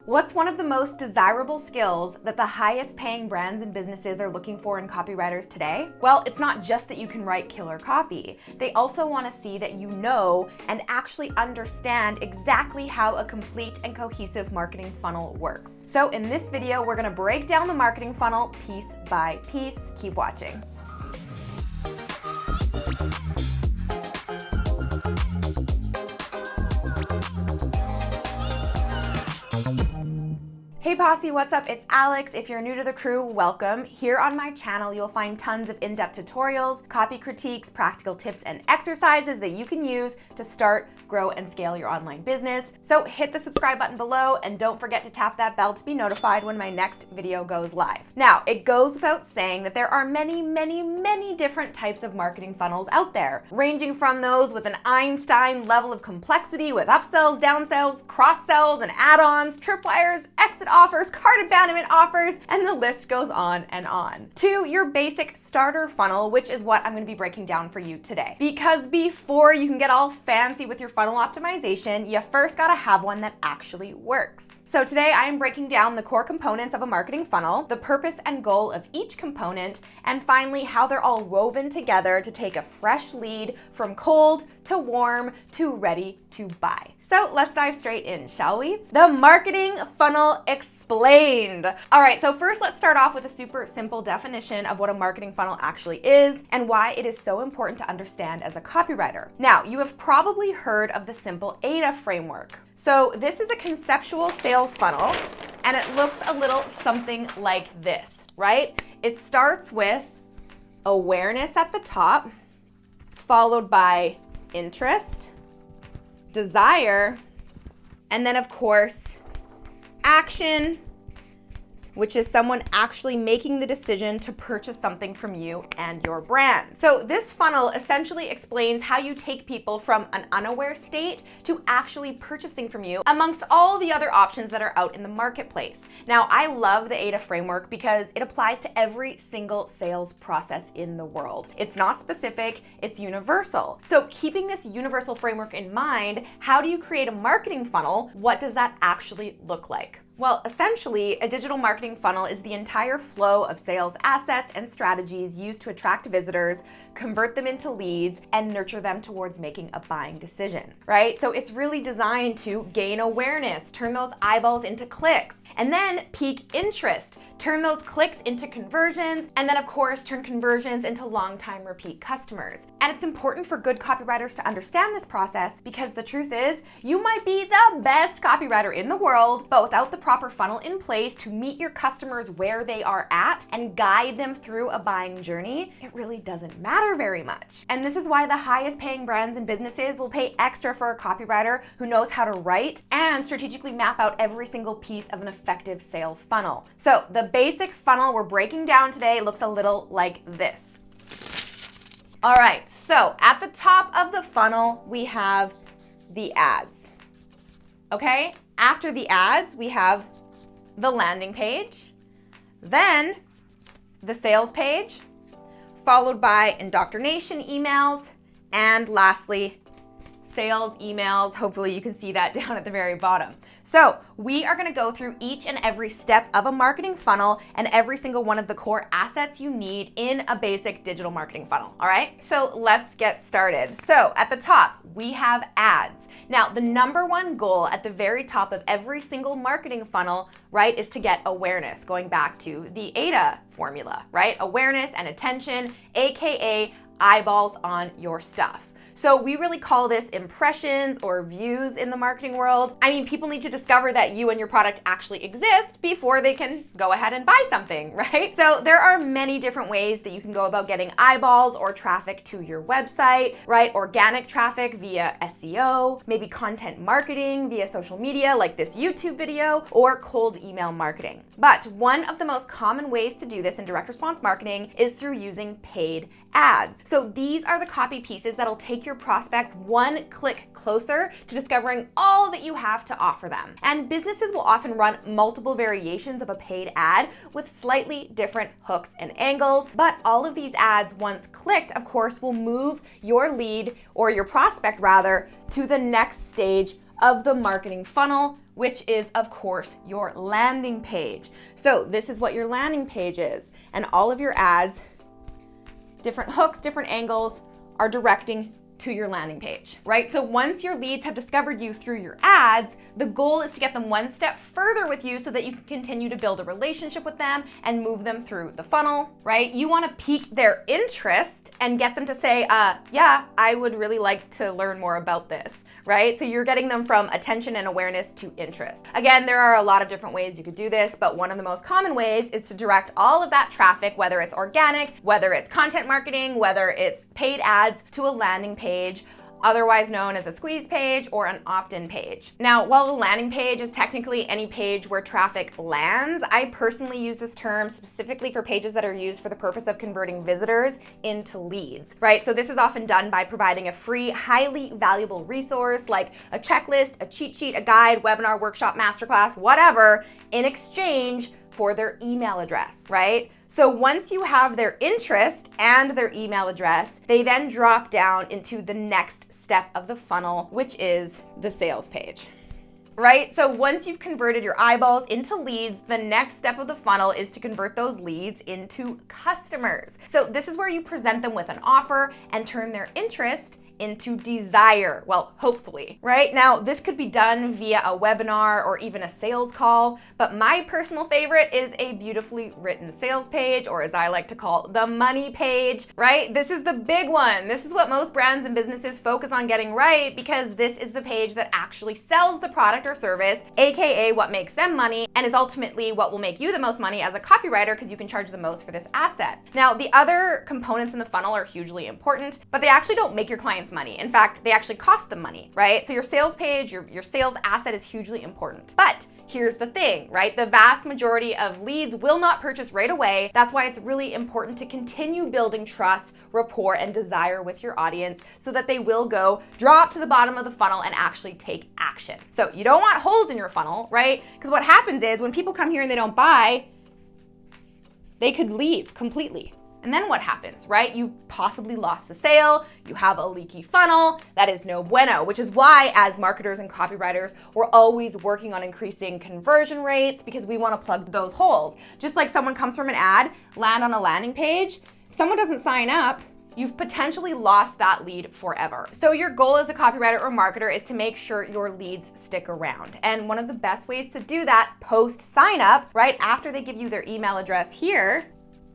What's one of the most desirable skills that the highest paying brands and businesses are looking for in copywriters today? Well, it's not just that you can write killer copy. They also want to see that you know and actually understand exactly how a complete and cohesive marketing funnel works. So in this video, we're going to break down the marketing funnel piece by piece. Keep watching. Hey Posse, what's up? It's Alex. If you're new to the crew, welcome. Here on my channel, you'll find tons of in-depth tutorials, copy critiques, practical tips, and exercises that you can use to start, grow, and scale your online business. So hit the subscribe button below and don't forget to tap that bell to be notified when my next video goes live. Now, it goes without saying that there are many different types of marketing funnels out there, ranging from those with an Einstein level of complexity with upsells, downsells, cross-sells, and add-ons, tripwires, exit offers, cart abandonment offers, and the list goes on and on, to your basic starter funnel, which is what I'm going to be breaking down for you today. Because before you can get all fancy with your funnel optimization, you first got to have one that actually works. So today I am breaking down the core components of a marketing funnel, the purpose and goal of each component, and finally how they're all woven together to take a fresh lead from cold to warm to ready to buy. So let's dive straight in, shall we? The marketing funnel explained. All right, so first let's start off with a super simple definition of what a marketing funnel actually is and why it is so important to understand as a copywriter. Now, you have probably heard of the simple AIDA framework. So this is a conceptual sales funnel, and it looks a little something like this, right? It starts with awareness at the top, followed by interest, desire, and then of course, action, which is someone actually making the decision to purchase something from you and your brand. So this funnel essentially explains how you take people from an unaware state to actually purchasing from you amongst all the other options that are out in the marketplace. Now, I love the AIDA framework because it applies to every single sales process in the world. It's not specific, it's universal. So keeping this universal framework in mind, how do you create a marketing funnel? What does that actually look like? Well, essentially, a digital marketing funnel is the entire flow of sales assets and strategies used to attract visitors, convert them into leads, and nurture them towards making a buying decision, right? So it's really designed to gain awareness, turn those eyeballs into clicks, and then pique interest, turn those clicks into conversions, and then of course turn conversions into long-time repeat customers. And it's important for good copywriters to understand this process because the truth is, you might be the best copywriter in the world, but without the proper funnel in place to meet your customers where they are at and guide them through a buying journey, it really doesn't matter very much. And this is why the highest paying brands and businesses will pay extra for a copywriter who knows how to write and strategically map out every single piece of an effective sales funnel. So the basic funnel we're breaking down today looks a little like this. All right, so at the top of the funnel, we have the ads. Okay, after the ads, we have the landing page, then the sales page, followed by indoctrination emails, and lastly, sales emails. Hopefully you can see that down at the very bottom. So we are gonna go through each and every step of a marketing funnel and every single one of the core assets you need in a basic digital marketing funnel, all right? So let's get started. So at the top, we have ads. Now, the number one goal at the very top of every single marketing funnel, right, is to get awareness, going back to the AIDA formula, right? Awareness and attention, AKA eyeballs on your stuff. So we really call this impressions or views in the marketing world. I mean, people need to discover that you and your product actually exist before they can go ahead and buy something, right? So there are many different ways that you can go about getting eyeballs or traffic to your website, right? Organic traffic via SEO, maybe content marketing via social media like this YouTube video, or cold email marketing. But one of the most common ways to do this in direct response marketing is through using paid ads. So these are the copy pieces that'll take your prospects one click closer to discovering all that you have to offer them. And businesses will often run multiple variations of a paid ad with slightly different hooks and angles, but all of these ads, once clicked, of course, will move your lead, or your prospect rather, to the next stage of the marketing funnel, which is, of course, your landing page. So this is what your landing page is. And all of your ads, different hooks, different angles, are directing to your landing page, right? So once your leads have discovered you through your ads, the goal is to get them one step further with you so that you can continue to build a relationship with them and move them through the funnel, right? You want to pique their interest and get them to say, yeah, I would really like to learn more about this, right? So you're getting them from attention and awareness to interest. Again, there are a lot of different ways you could do this, but one of the most common ways is to direct all of that traffic, whether it's organic, whether it's content marketing, whether it's paid ads, to a landing page, otherwise known as a squeeze page or an opt-in page. Now, while a landing page is technically any page where traffic lands, I personally use this term specifically for pages that are used for the purpose of converting visitors into leads, right? So this is often done by providing a free, highly valuable resource like a checklist, a cheat sheet, a guide, webinar, workshop, masterclass, whatever, in exchange for their email address, right? So once you have their interest and their email address, they then drop down into the next step of the funnel, which is the sales page, right? So once you've converted your eyeballs into leads, the next step of the funnel is to convert those leads into customers. So this is where you present them with an offer and turn their interest into desire. Well, hopefully, right? Now, this could be done via a webinar or even a sales call, but my personal favorite is a beautifully written sales page, or as I like to call the money page, right? This is the big one. This is what most brands and businesses focus on getting right, because this is the page that actually sells the product or service, aka what makes them money, and is ultimately what will make you the most money as a copywriter, because you can charge the most for this asset. Now, the other components in the funnel are hugely important, but they actually don't make your clients money. In fact, they actually cost them money, right? So your sales page, your sales asset is hugely important. But here's the thing, right? The vast majority of leads will not purchase right away. That's why it's really important to continue building trust, rapport, and desire with your audience so that they will go drop to the bottom of the funnel and actually take action. So you don't want holes in your funnel, right? Because what happens is when people come here and they don't buy, they could leave completely. And then what happens, right? You've possibly lost the sale, you have a leaky funnel, that is no bueno, which is why as marketers and copywriters, we're always working on increasing conversion rates because we wanna plug those holes. Just like someone comes from an ad, land on a landing page, if someone doesn't sign up, you've potentially lost that lead forever. So your goal as a copywriter or marketer is to make sure your leads stick around. And one of the best ways to do that post sign up, right after they give you their email address here,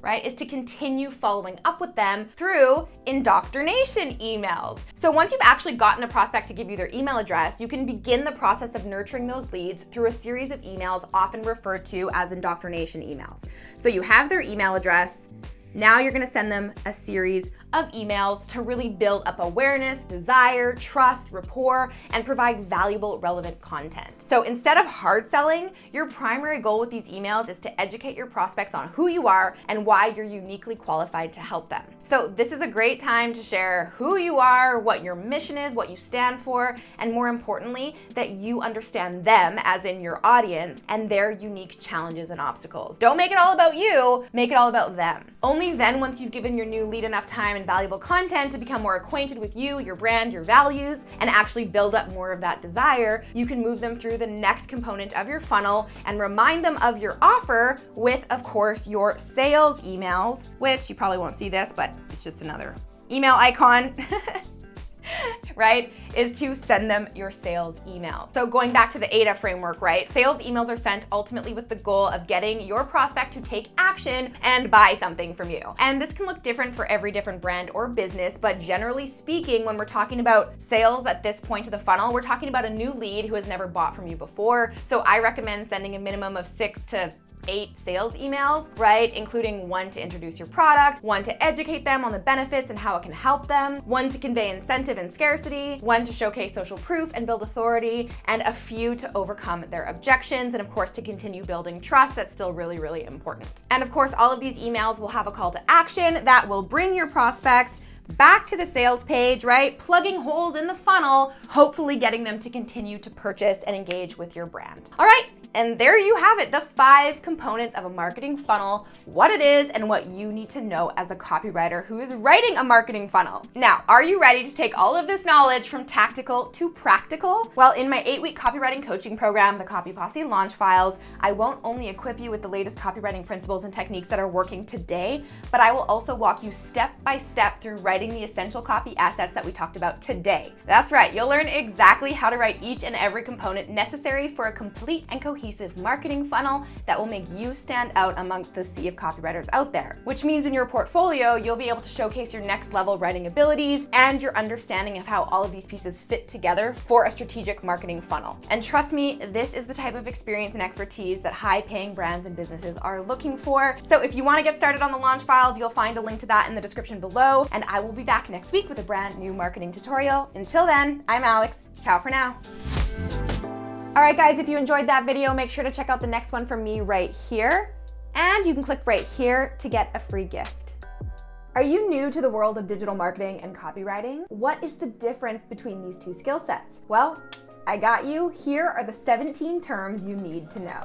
right, is to continue following up with them through indoctrination emails. So once you've actually gotten a prospect to give you their email address, you can begin the process of nurturing those leads through a series of emails often referred to as indoctrination emails. So you have their email address. Now you're gonna send them a series of emails to really build up awareness, desire, trust, rapport, and provide valuable, relevant content. So instead of hard selling, your primary goal with these emails is to educate your prospects on who you are and why you're uniquely qualified to help them. So this is a great time to share who you are, what your mission is, what you stand for, and more importantly, that you understand them, as in your audience, and their unique challenges and obstacles. Don't make it all about you, make it all about them. Only then, once you've given your new lead enough time and valuable content to become more acquainted with you, your brand, your values, and actually build up more of that desire, you can move them through the next component of your funnel and remind them of your offer with, of course, your sales emails, which you probably won't see this, but it's just another email icon. Right, is to send them your sales email. So going back to the AIDA framework, right? Sales emails are sent ultimately with the goal of getting your prospect to take action and buy something from you. And this can look different for every different brand or business, but generally speaking, when we're talking about sales at this point of the funnel, we're talking about a new lead who has never bought from you before. So I recommend sending a minimum of 6 to 8 sales emails, right? Including one to introduce your product, one to educate them on the benefits and how it can help them, one to convey incentive and scarcity, one to showcase social proof and build authority, and a few to overcome their objections, and of course to continue building trust. That's still really, really important. And of course, all of these emails will have a call to action that will bring your prospects back to the sales page, right? Plugging holes in the funnel, hopefully getting them to continue to purchase and engage with your brand. All right, And there you have it, the 5 components of a marketing funnel, what it is, and what you need to know as a copywriter who is writing a marketing funnel. Now, are you ready to take all of this knowledge from tactical to practical? Well, in my 8-week copywriting coaching program, the Copy Posse Launch Files, I won't only equip you with the latest copywriting principles and techniques that are working today, but I will also walk you step by step through writing the essential copy assets that we talked about today. That's right, you'll learn exactly how to write each and every component necessary for a complete and cohesive marketing funnel that will make you stand out amongst the sea of copywriters out there. Which means in your portfolio, you'll be able to showcase your next level writing abilities and your understanding of how all of these pieces fit together for a strategic marketing funnel. And trust me, this is the type of experience and expertise that high-paying brands and businesses are looking for. So if you want to get started on the Launch Files, you'll find a link to that in the description below, and I will be back next week with a brand new marketing tutorial. Until then, I'm Alex. Ciao for now. All right, guys, if you enjoyed that video, make sure to check out the next one from me right here, and you can click right here to get a free gift. Are you new to the world of digital marketing and copywriting? What is the difference between these two skill sets? Well, I got you. Here are the 17 terms you need to know.